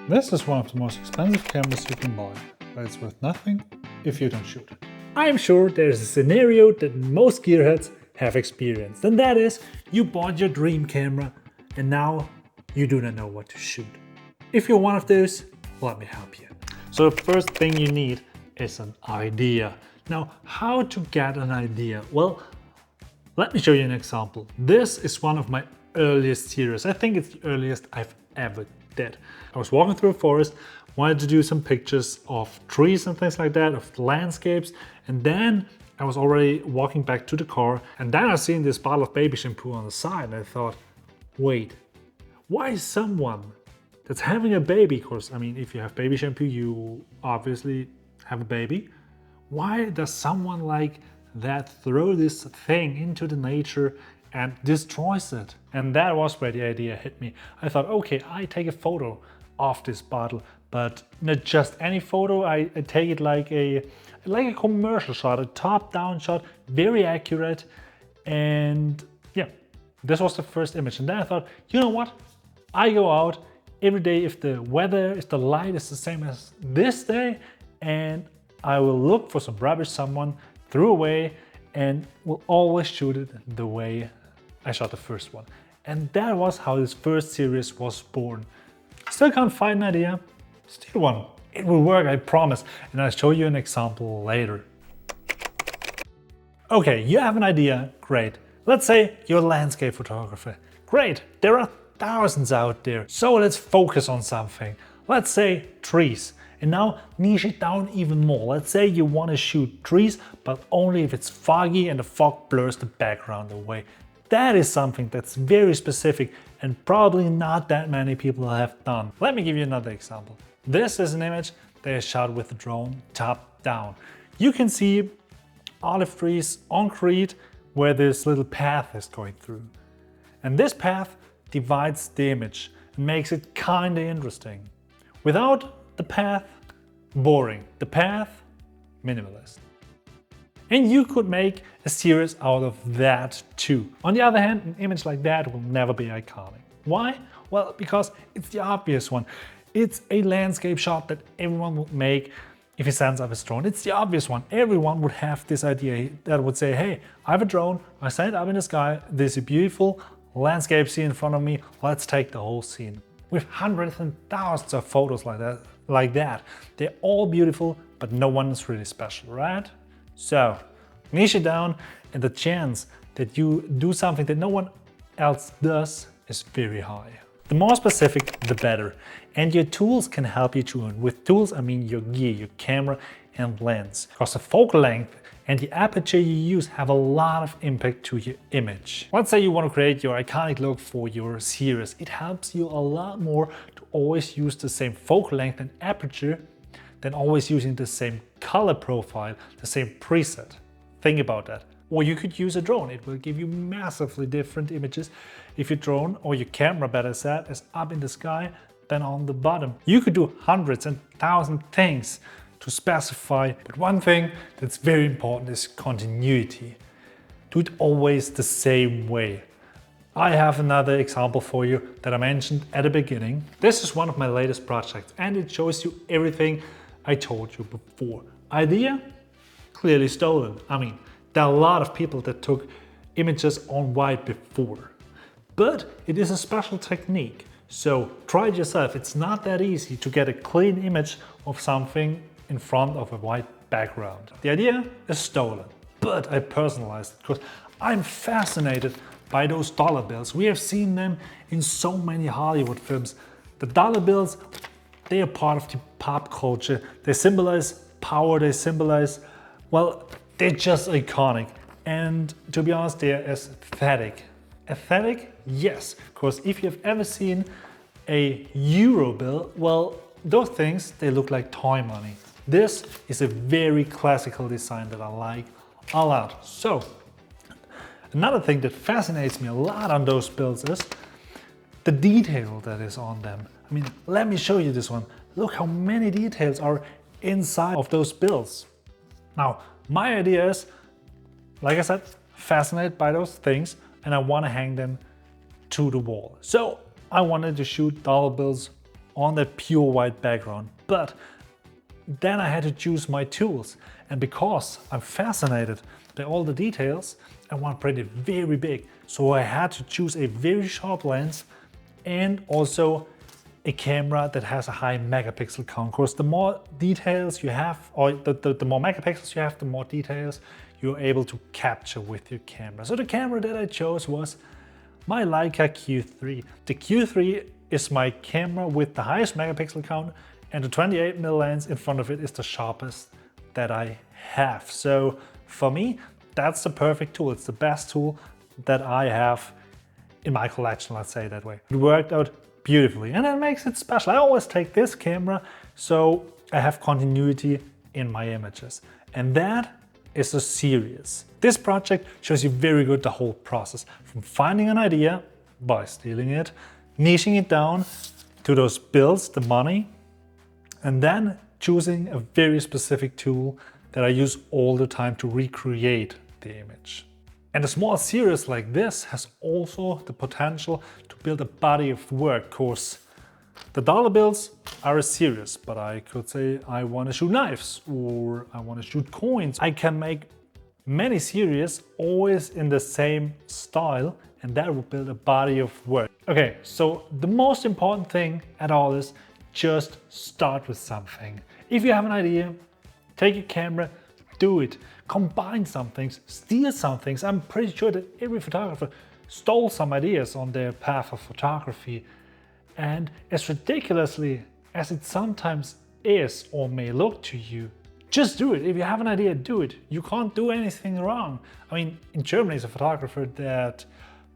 This is one of the most expensive cameras you can buy, but it's worth nothing if you don't shoot it. I am sure there's a scenario that most gearheads have experienced, and that is you bought your dream camera and now you do not know what to shoot. If you're one of those, let me help you. So the first thing you need is an idea. Now, how to get an idea? Well, let me show you an example. This is one of my earliest series. I think it's the earliest I've ever did. I was walking through a forest, wanted to do some pictures of trees and things like that, of landscapes, and then I was already walking back to the car, and then I seen this bottle of baby shampoo on the side, and I thought, wait, why is someone that's having a baby, because I mean, if you have baby shampoo, you obviously have a baby. Why does someone like that throw this thing into the nature and destroys it? And that was where the idea hit me. I thought, okay, I take a photo of this bottle, but not just any photo. I take it like a commercial shot, a top-down shot, very accurate. And yeah, this was the first image. And then I thought, you know what? I go out every day if the weather, if the light is the same as this day, and I will look for some rubbish someone threw away and will always shoot it the way I shot the first one. And that was how this first series was born. Still can't find an idea? Still one. It will work, I promise, and I'll show you an example later. Okay, you have an idea, great. Let's say you're a landscape photographer. Great, there are thousands out there. So let's focus on something. Let's say trees. And now niche it down even more. Let's say you want to shoot trees, but only if it's foggy and the fog blurs the background away. That is something that's very specific and probably not that many people have done. Let me give you another example. This is an image that is shot with a drone top down. You can see olive trees on Crete where this little path is going through. And this path divides the image and makes it kinda interesting. Without the path, boring. The path, minimalist. And you could make a series out of that too. On the other hand, an image like that will never be iconic. Why? Well, because it's the obvious one. It's a landscape shot that everyone would make if he sends up his drone. It's the obvious one. Everyone would have this idea that would say, hey, I have a drone, I send it up in the sky, there's a beautiful landscape scene in front of me, let's take the whole scene. With hundreds and thousands of photos like that. They're all beautiful, but no one is really special, right? So, niche it down, and the chance that you do something that no one else does is very high. The more specific, the better. And your tools can help you too. And with tools, I mean your gear, your camera and lens. Because the focal length and the aperture you use have a lot of impact to your image. Let's say you want to create your iconic look for your series. It helps you a lot more to always use the same focal length and aperture than always using the same color profile, the same preset. Think about that. Or you could use a drone. It will give you massively different images if your drone, or your camera better said, is up in the sky than on the bottom. You could do hundreds and thousands things to specify, but one thing that's very important is continuity. Do it always the same way. I have another example for you that I mentioned at the beginning. This is one of my latest projects and it shows you everything I told you before. Idea? Clearly stolen. I mean, there are a lot of people that took images on white before, but it is a special technique. So try it yourself. It's not that easy to get a clean image of something in front of a white background. The idea is stolen, but I personalized it because I'm fascinated by those dollar bills. We have seen them in so many Hollywood films. The dollar bills, they are part of the pop culture. They symbolize power, they symbolize, well, they're just iconic. And to be honest, they're aesthetic. Aesthetic? Yes, because if you've ever seen a euro bill, well, those things, they look like toy money. This is a very classical design that I like a lot. So, another thing that fascinates me a lot on those bills is the detail that is on them. I mean, let me show you this one. Look how many details are inside of those bills. Now, my idea is, like I said, fascinated by those things, and I want to hang them to the wall. So I wanted to shoot dollar bills on that pure white background. But then I had to choose my tools. And because I'm fascinated by all the details, I want to print it very big. So I had to choose a very sharp lens and also a camera that has a high megapixel count. Of course, the more details you have, or the more megapixels you have, the more details you're able to capture with your camera. So the camera that I chose was my Leica Q3. The Q3 is my camera with the highest megapixel count, and the 28mm lens in front of it is the sharpest that I have. So for me, that's the perfect tool. It's the best tool that I have in my collection, let's say it that way. It worked out beautifully, and that makes it special. I always take this camera so I have continuity in my images, and that is so serious. This project shows you very good the whole process, from finding an idea by stealing it, niching it down to those bills, the money, and then choosing a very specific tool that I use all the time to recreate the image. And a small series like this has also the potential to build a body of work. Of course, the dollar bills are a series, but I could say I want to shoot knives or I want to shoot coins. I can make many series always in the same style, and that will build a body of work. Okay, so the most important thing at all is just start with something. If you have an idea, take a camera, do it. Combine some things, steal some things. I'm pretty sure that every photographer stole some ideas on their path of photography. And as ridiculously as it sometimes is or may look to you, just do it. If you have an idea, do it. You can't do anything wrong. I mean, in Germany, there's a photographer that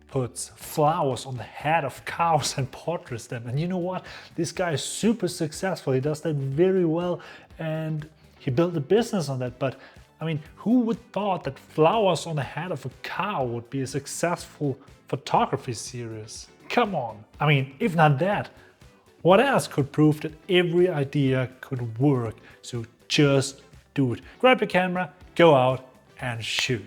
puts flowers on the head of cows and portraits them. And you know what? This guy is super successful. He does that very well, and he built a business on that. But I mean, who would thought that flowers on the head of a cow would be a successful photography series? Come on. I mean, if not that, what else could prove that every idea could work? So just do it. Grab your camera, go out and shoot.